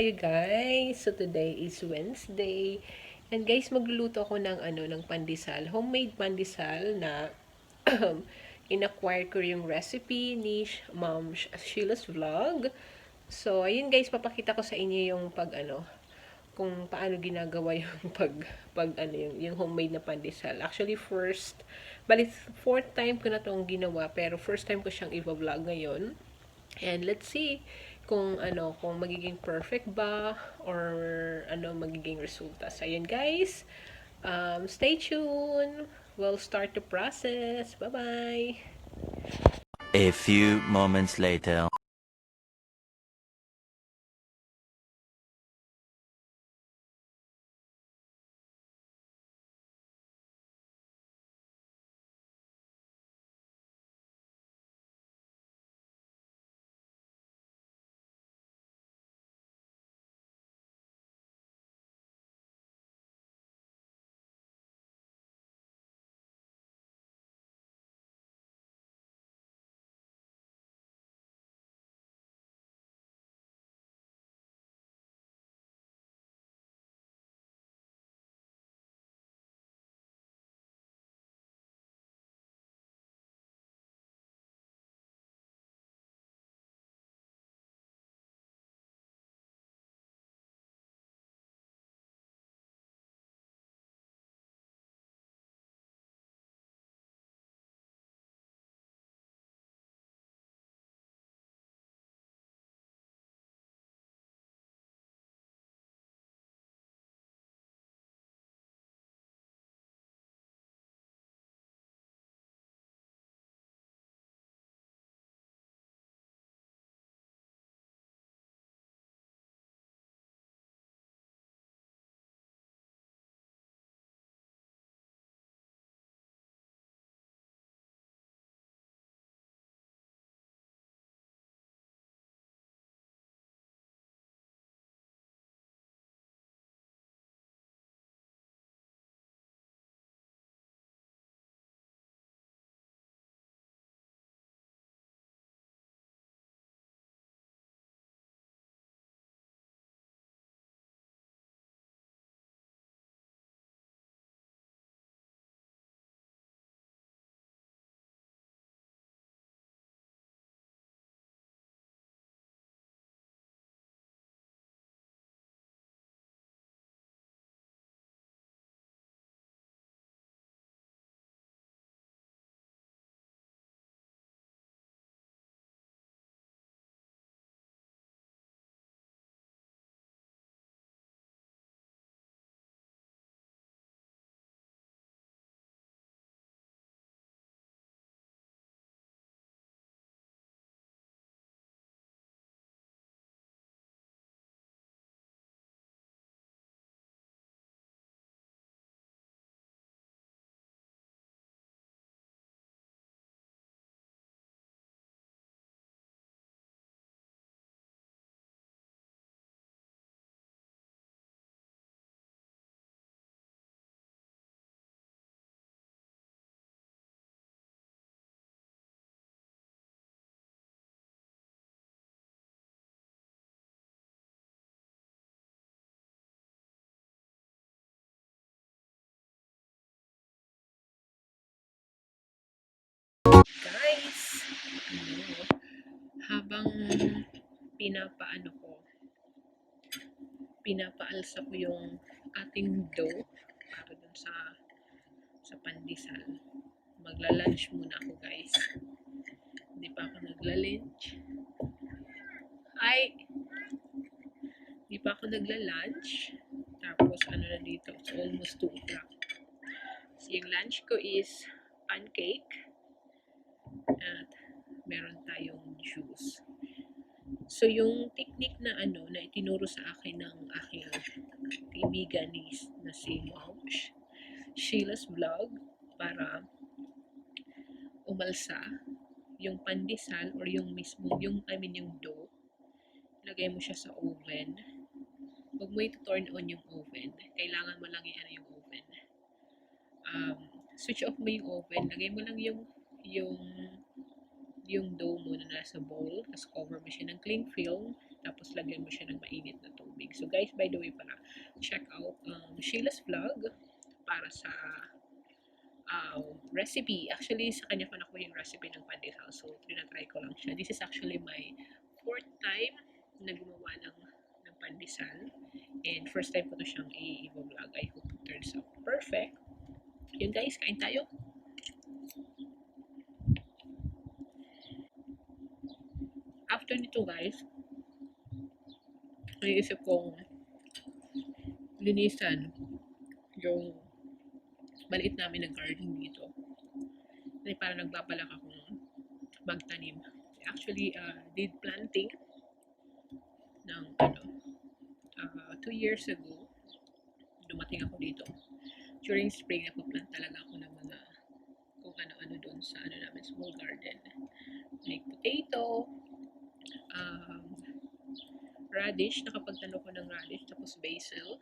tayo guys. So today is Wednesday. And guys, magluluto ako ng pandesal. Homemade pandesal na in-acquire ko yung recipe ni Ma'am Sheila's Vlog. So ayun guys, papakita ko sa inyo yung kung paano ginagawa yung yung homemade na pandesal. Actually fourth time ko na tong ginawa, pero first time ko siyang i-vlog ngayon. And let's see kung magiging perfect ba or magiging resulta. So, ayun guys. Stay tuned. We'll start the process. Bye-bye. A few moments later. Guys, habang pinapaano ko, pinapaalsa ko yung ating dough para dun sa pandesal. Magla-lunch muna ako guys. Hindi pa ako nagla-lunch. Ay, hindi pa ako nagla-lunch. Tapos na dito, it's almost 2 o'clock. So yung lunch ko is pancake at meron tayong juice. So yung technique na na itinuro sa akin ng aking kaibigan na si Ma'am Sheila's Vlog para umalsa yung pandesal or yung yung dough, lagay mo siya sa oven. Huwag mo ito-turn on yung oven. Kailangan mo lang yung oven. Switch off mo yung oven. Lagay mo lang yung dough mo na nasa bowl. Tapos cover mo siya ng cling film. Tapos lagyan mo siya ng mainit na tubig. So guys, by the way pala, check out Sheila's vlog para sa recipe. Actually, sa kanya ko nakuha yung recipe ng pandesal. So, tinatry ko lang siya. This is actually my fourth time na gumawa ng pandesal. And first time ko to siyang i-vlog. I hope it turns out perfect. Yun guys, kain tayo. After nito guys, naisip kong linisan yung maliit namin na garden dito. Kasi parang nagbabalak akong magtanim. Actually, did planting ng 2 years ago. Dumating ako dito. During spring, nagpa-plant talaga ako ng mga kung ano-ano doon sa namin, small garden. Like potato, um, radish, nakapagtano ko ng radish, tapos basil,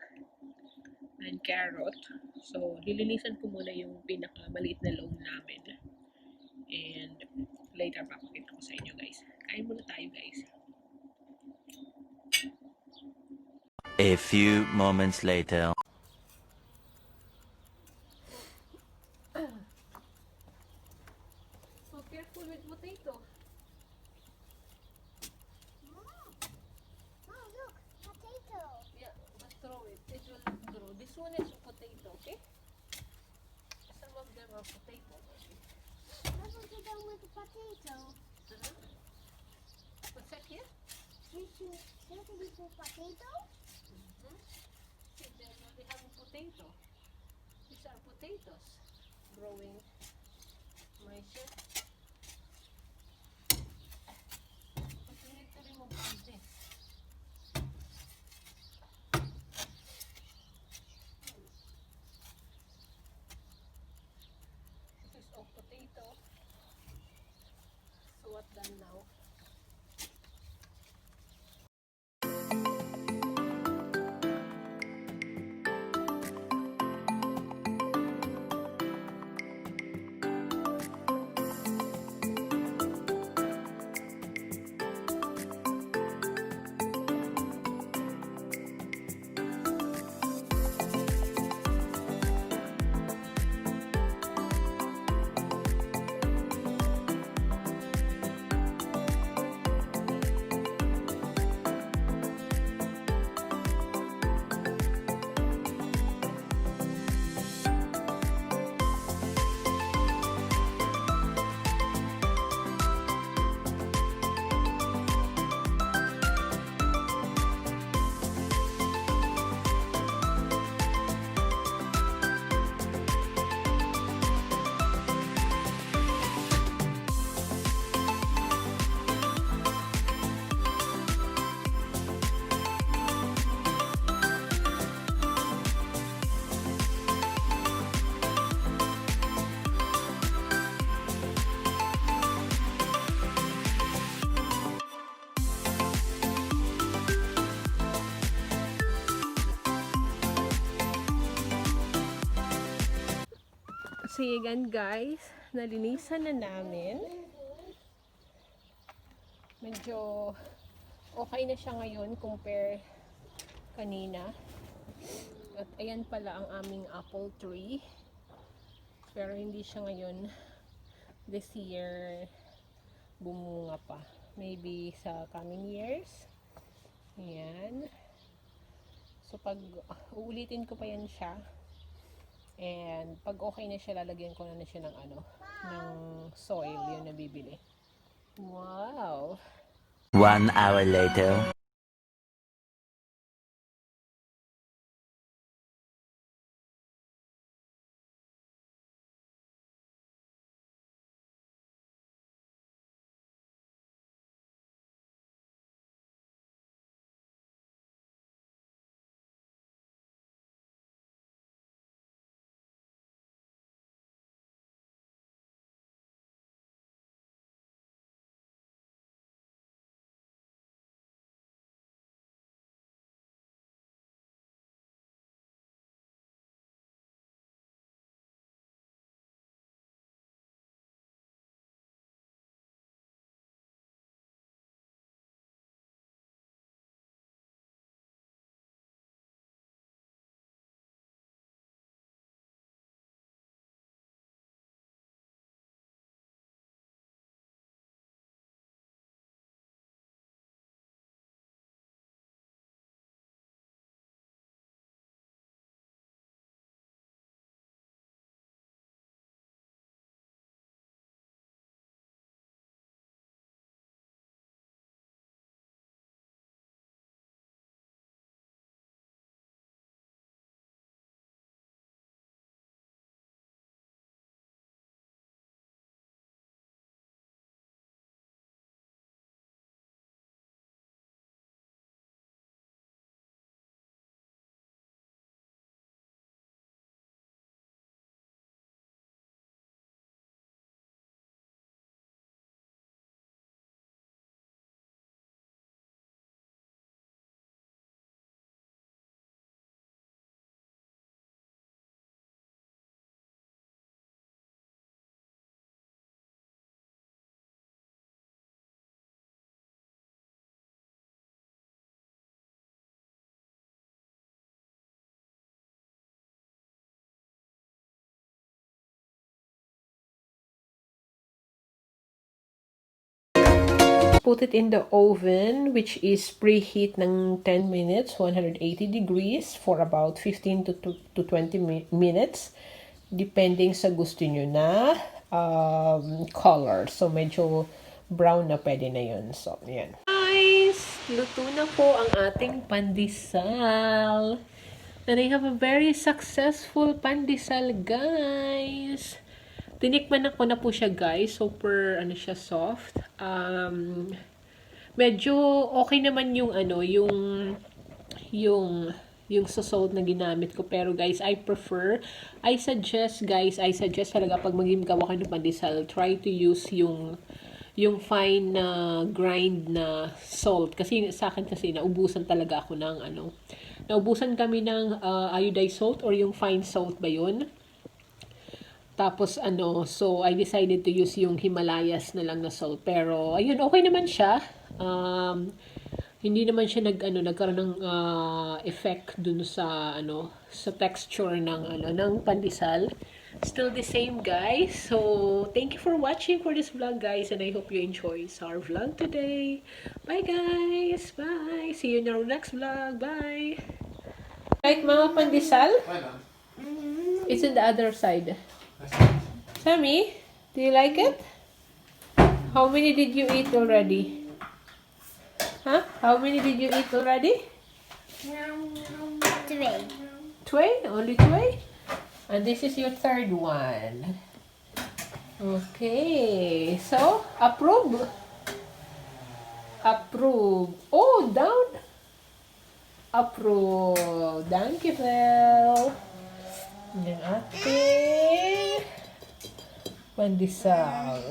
and carrot. So, lilinisan ko muna yung pinakamaliit na lawn namin. And later, papakita ko sa inyo guys. Kain muna tayo guys. A few moments later. So careful with potato. Oh, look, potato. Yeah, but throw it. It will grow. This one is a potato, okay? Some of them are potato. What was it done with the potato? What's that here? This is for potato? See, they have a potato. These are potatoes growing. My shit. But you need to remove all this. This is all potato. So what done now? So yan guys, nalinisan na namin. Medyo okay na siya ngayon compare kanina. At ayan pala ang aming apple tree. Pero hindi siya ngayon this year bumunga pa. Maybe sa coming years. Ayan. So pag uulitin ko pa yan siya. And pag okay na siya, lalagyan ko na siya ng ng soil, yun na bibili. Wow! 1 hour later. put it in the oven, which is preheat ng 10 minutes, 180 degrees, for about 15 to 20 minutes, depending sa gusto nyo na color. So, medyo brown na pwede na yun. So, yan. Guys, luto na po ang ating pandesal. And I have a very successful pandesal, guys. Tinikman ko na po siya, guys. Super, siya, soft. Medyo okay naman yung, yung salt na ginamit ko. Pero, guys, I suggest talaga pag gawa kayo ng pandesal, try to use yung fine na grind na salt. Kasi sa akin kasi naubusan talaga ako ng naubusan kami ng iodized salt or yung fine salt ba yun? Tapos so I decided to use yung Himalayas na lang na salt. Pero ayun, okay naman siya. Hindi naman siya nagkaroon ng effect dun sa sa texture ng pandesal. Still the same, guys. So thank you for watching for this vlog, guys, and I hope you enjoy our vlog today. Bye, guys. Bye. See you in our next vlog. Bye. Like mga pandesal? It's in the other side. Sammy, do you like it? How many did you eat already? Huh? How many did you eat already? 3. Two? Only two? And this is your third one. Okay. So, approve. Approve. Oh, down. Approve. Thank you, Belle. Yung ating pandesal.